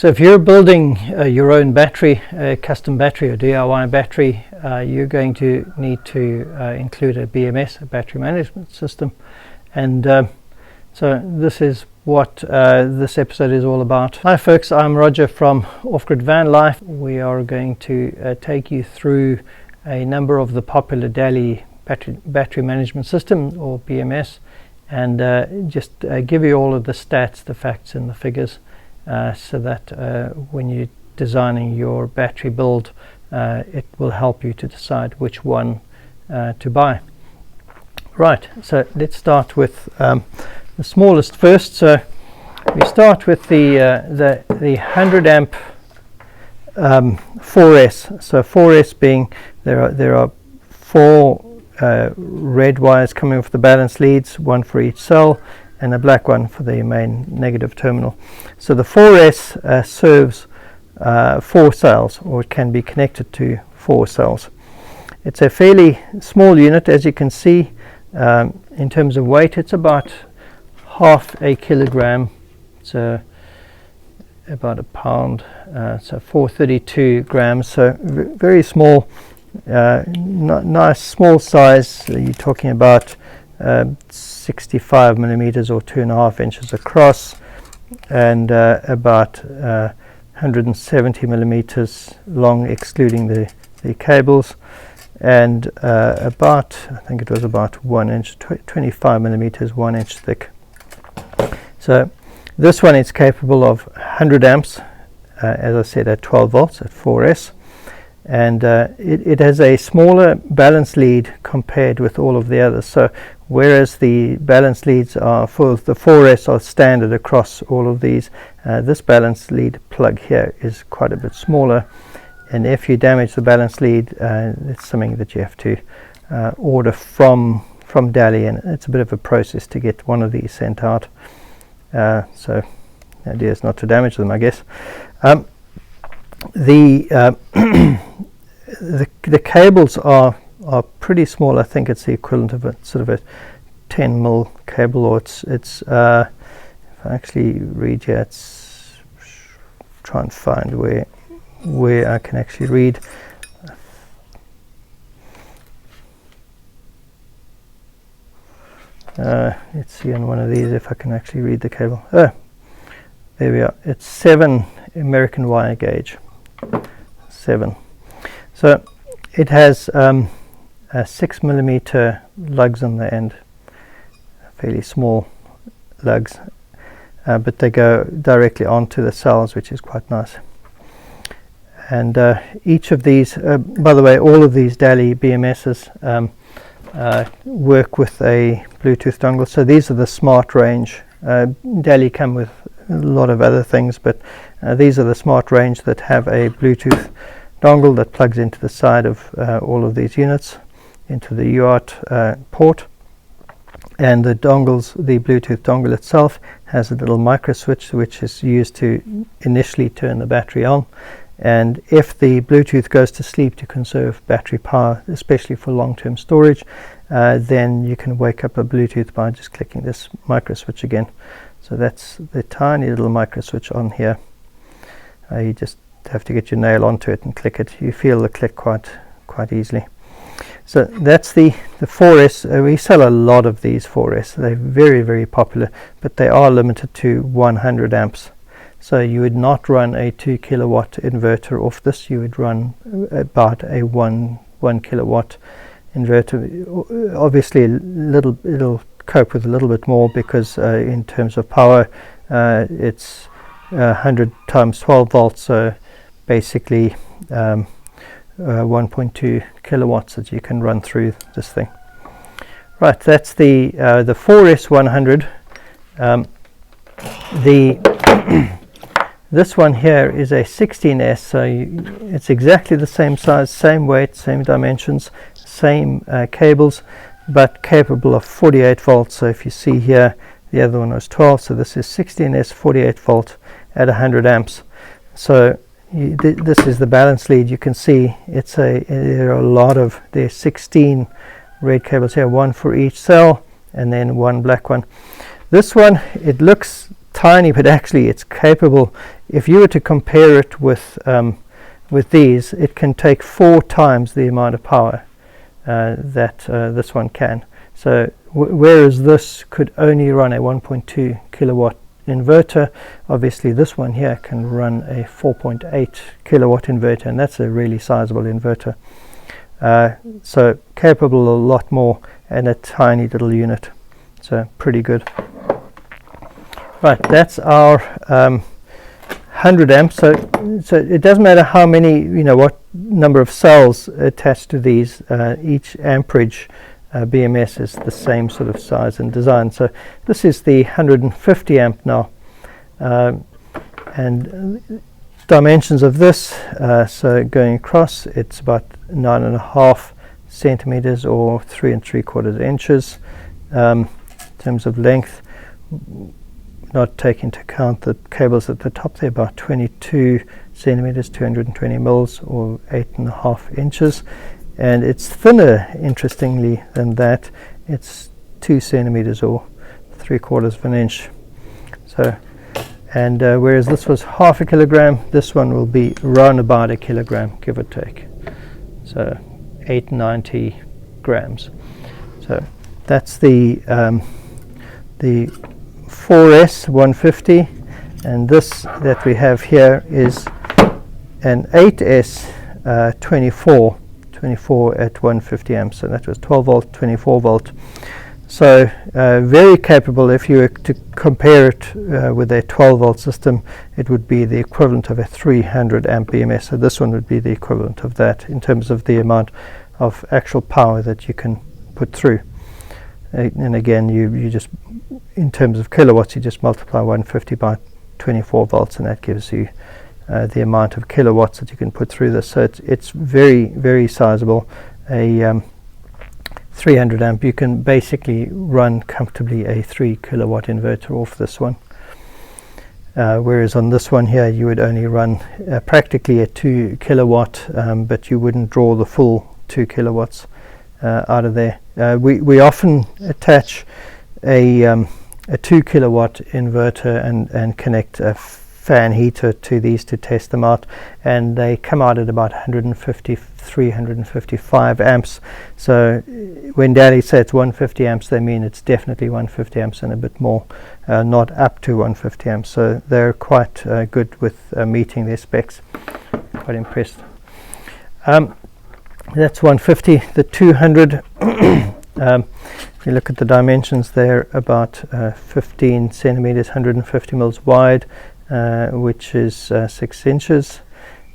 So if you're building your own battery, a custom battery or DIY battery, you're going to need to include a BMS, a battery management system. And so this is what this episode is all about. Hi folks, I'm Roger from Offgrid Vanlife. We are going to take you through a number of the popular Daly battery management system, or BMS, and just give you all of the stats, the facts and the figures, so that when you're designing your battery build, it will help you to decide which one to buy. Right, so let's start with the smallest first. So we start with the 100 amp 4S. So 4S being there are four red wires coming off the balance leads, one for each cell, and a black one for the main negative terminal. So the 4S serves 4 cells, or it can be connected to 4 cells. It's a fairly small unit, as you can see. In terms of weight, it's about half a kilogram, so about a pound, so 432 grams, so very small, nice small size. You're talking about 65 millimeters or 2.5 inches across, and about 170 millimeters long, excluding the cables, and about, I think it was about 1 inch, 25 millimeters, 1 inch thick. So this one is capable of 100 amps, as I said, at 12 volts at 4S. And it has a smaller balance lead compared with all of the others. So whereas the balance leads are for the 4S are standard across all of these, this balance lead plug here is quite a bit smaller. And if you damage the balance lead, it's something that you have to order from Daly, and it's a bit of a process to get one of these sent out. So the idea is not to damage them, I guess. The cables are pretty small. I think it's the equivalent of a sort of a 10 mil cable, or it's if I actually read here, it's try and find where I can actually read. Let's see on one of these if I can actually read the cable. Oh, there we are. It's 7 American wire gauge. 7. So it has 6 millimeter lugs on the end, fairly small lugs, but they go directly onto the cells, which is quite nice. And each of these, by the way, all of these Daly BMSs work with a Bluetooth dongle. So these are the Smart range. Daly come with a lot of other things, but these are the Smart range that have a Bluetooth dongle that plugs into the side of all of these units, into the UART port. And the dongles, the Bluetooth dongle itself has a little micro switch which is used to initially turn the battery on. And if the Bluetooth goes to sleep to conserve battery power, especially for long-term storage, then you can wake up a Bluetooth by just clicking this micro switch again. So that's the tiny little micro switch on here. You just have to get your nail onto it and click it. You feel the click quite easily. So that's the 4S. We sell a lot of these 4S. They're very, very popular, but they are limited to 100 amps. So you would not run a 2 kilowatt inverter off this. You would run about a 1 kilowatt inverter. Obviously it'll cope with a little bit more, because in terms of power, it's 100 times 12 volts, so basically 1.2 kilowatts that you can run through this thing. Right, that's the 4S 100. This one here is a 16S, so it's exactly the same size, same weight, same dimensions, same cables, but capable of 48 volts. So if you see here, the other one was 12, so this is 16S 48 volt at 100 amps. So this is the balance lead. You can see there are there's 16 red cables here, one for each cell, and then one black one. This one, it looks tiny, but actually it's capable. If you were to compare it with these, it can take 4 times the amount of power that this one can. So whereas this could only run a 1.2 kilowatt inverter, obviously this one here can run a 4.8 kilowatt inverter, and that's a really sizable inverter. So capable of a lot more and a tiny little unit, so pretty good. Right, that's our 100 amps. So it doesn't matter how many, what number of cells attached to these. Each amperage BMS is the same sort of size and design. So this is the 150 amp now, and dimensions of this. So going across, it's about 9.5 centimeters or 3 3/4 inches. In terms of length, not taking into account the cables at the top, they're about 22 centimeters, 220 mils, or 8.5 inches. And it's thinner, interestingly, than that. It's 2 centimeters or 3/4 of an inch. So, and whereas this was half a kilogram, this one will be around about a kilogram, give or take. So 890 grams. So that's the 4S 150, and this that we have here is an 8S 24 at 150 amps. So that was 12 volt, 24 volt. So very capable. If you were to compare it with a 12 volt system, it would be the equivalent of a 300 amp BMS. So this one would be the equivalent of that in terms of the amount of actual power that you can put through. And again, you just, in terms of kilowatts, you just multiply 150 by 24 volts, and that gives you the amount of kilowatts that you can put through this. So it's very, very sizable. A 300 amp, you can basically run comfortably a 3 kilowatt inverter off this one. Whereas on this one here, you would only run practically a 2 kilowatt, but you wouldn't draw the full 2 kilowatts out of there. We often attach a 2 kilowatt inverter and connect a fan heater to these to test them out, and they come out at about 153, 155 amps. So when Daly says it's 150 amps, they mean it's definitely 150 amps and a bit more, not up to 150 amps. So they're quite good with meeting their specs. Quite impressed. That's 150. The 200, if you look at the dimensions, they're about 15 centimeters, 150 mils wide, which is 6 inches,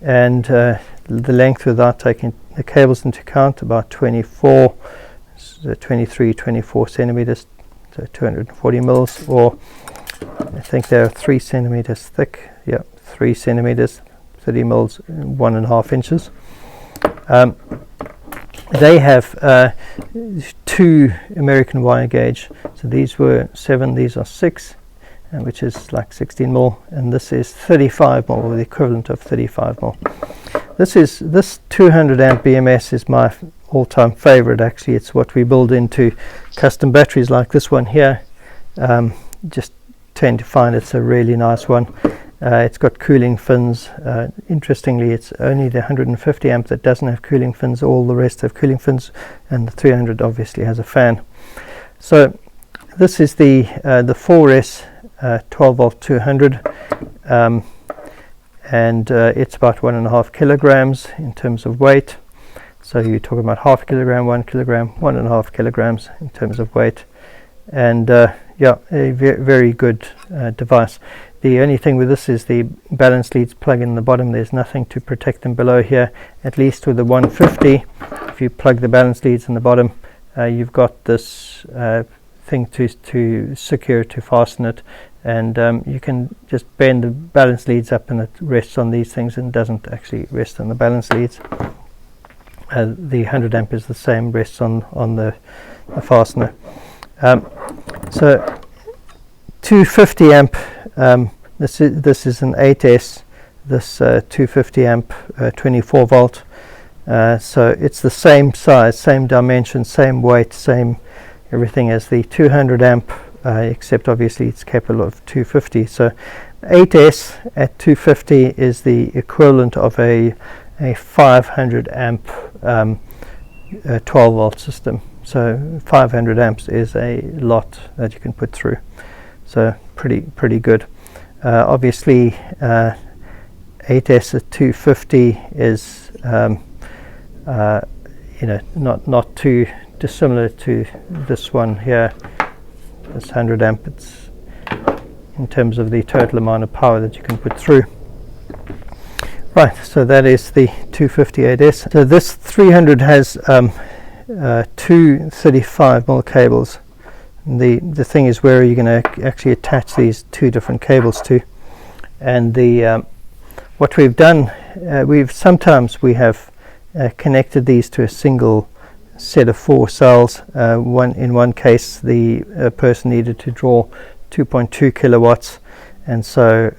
and the length, without taking the cables into account, about 24 centimeters, so 240 mils, or I think they're 3 centimeters thick. Yeah, 3 centimeters, 30 mils, 1.5 inches. They have 2 American wire gauge. So these were 7, these are 6, which is like 16 mil, and this is 35 mil, or the equivalent of 35 mil. This 200 amp BMS is my all-time favorite. Actually, it's what we build into custom batteries like this one here. Just tend to find it's a really nice one. It's got cooling fins. Interestingly, it's only the 150 amp that doesn't have cooling fins. All the rest have cooling fins, and the 300 obviously has a fan. So this is the 4S 12 volt 200, and it's about 1.5 kilograms in terms of weight. So you're talking about half a kilogram, 1 kilogram, 1.5 kilograms in terms of weight, and yeah, a very good device. The only thing with this is the balance leads plug in the bottom. There's nothing to protect them below here. At least with the 150, if you plug the balance leads in the bottom, you've got this thing to secure, to fasten it, and you can just bend the balance leads up, and it rests on these things and doesn't actually rest on the balance leads. The 100 amp is the same, rests on the fastener. So 250 amp, this is an 8S, this 250 amp 24 volt, so it's the same size, same dimension, same weight, same everything as the 200 amp except obviously it's capable of 250. So 8S at 250 is the equivalent of a 500 amp 12 volt system. So 500 amps is a lot that you can put through. So pretty good. Obviously 8S at 250 is not too dissimilar to this one here, this 100 amp. It's in terms of the total amount of power that you can put through. Right, so that is the 258S. So this 300 has two 35mm cables. The thing is, where are you going to actually attach these two different cables to? And the what we've done, we have connected these to a single set of 4 cells. In one case, the person needed to draw 2.2 kilowatts, and so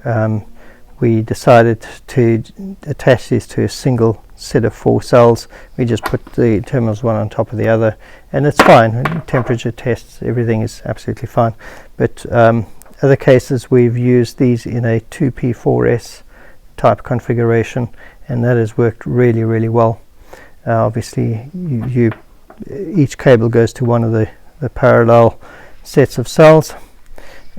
we decided to attach these to a single set of 4 cells. We just put the terminals one on top of the other, and it's fine. Temperature tests, everything is absolutely fine. But other cases, we've used these in a 2P4S type configuration, and that has worked really well. Obviously, each cable goes to one of the parallel sets of cells,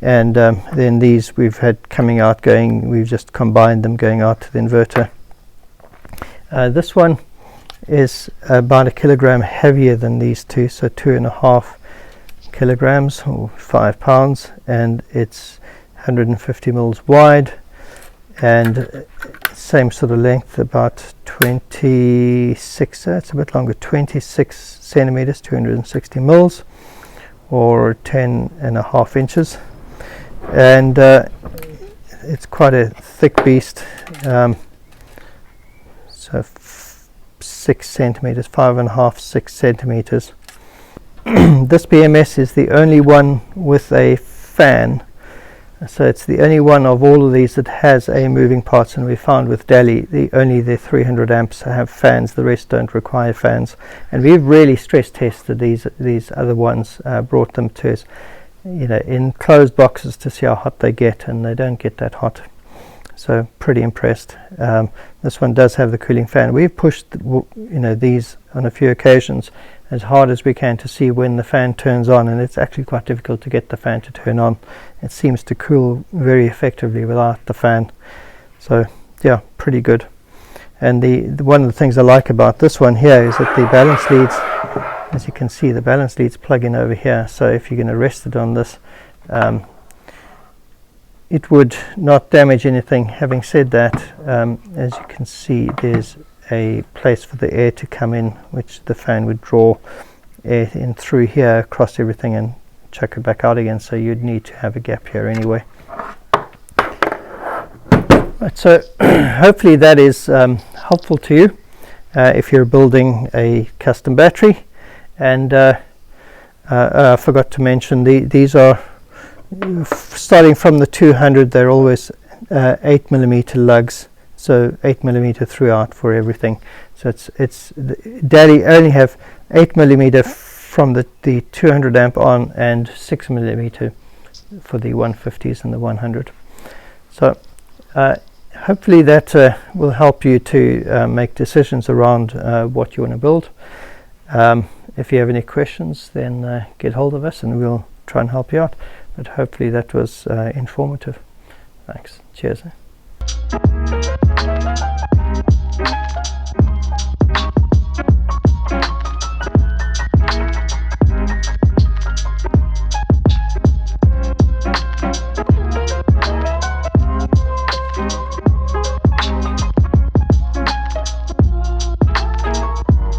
and then these we've had coming out going, we've just combined them going out to the inverter. This one is about 1 kilogram heavier than these two, so 2.5 kilograms or 5 pounds, and it's 150 mils wide, and same sort of length, about 26, it's a bit longer, 26 centimeters, 260 mils, or 10.5 inches, and it's quite a thick beast. So 6 centimeters, 5.5, 6 centimeters. This BMS is the only one with a fan. So it's the only one of all of these that has a moving parts, and we found with Daly only the 300 amps have fans, the rest don't require fans. And we've really stress tested these other ones, brought them to us, in closed boxes to see how hot they get, and they don't get that hot. So pretty impressed. This one does have the cooling fan. We've pushed these on a few occasions as hard as we can to see when the fan turns on, and it's actually quite difficult to get the fan to turn on. It seems to cool very effectively without the fan. So yeah, pretty good. And the one of the things I like about this one here is that the balance leads, as you can see, the balance leads plug in over here. So if you're going to rest it on this, it would not damage anything. Having said that, as you can see, there's a place for the air to come in, which the fan would draw air in through here across everything and chuck it back out again, so you'd need to have a gap here anyway. Right, so hopefully that is helpful to you if you're building a custom battery. And I forgot to mention, these are starting from the 200, they're always 8mm lugs, so 8mm throughout for everything. So it's Daly only have 8mm from the 200 amp on, and 6mm for the 150s and the 100. So hopefully that will help you to make decisions around what you want to build. If you have any questions, then get hold of us and we'll try and help you out. But hopefully that was informative. Thanks. Cheers.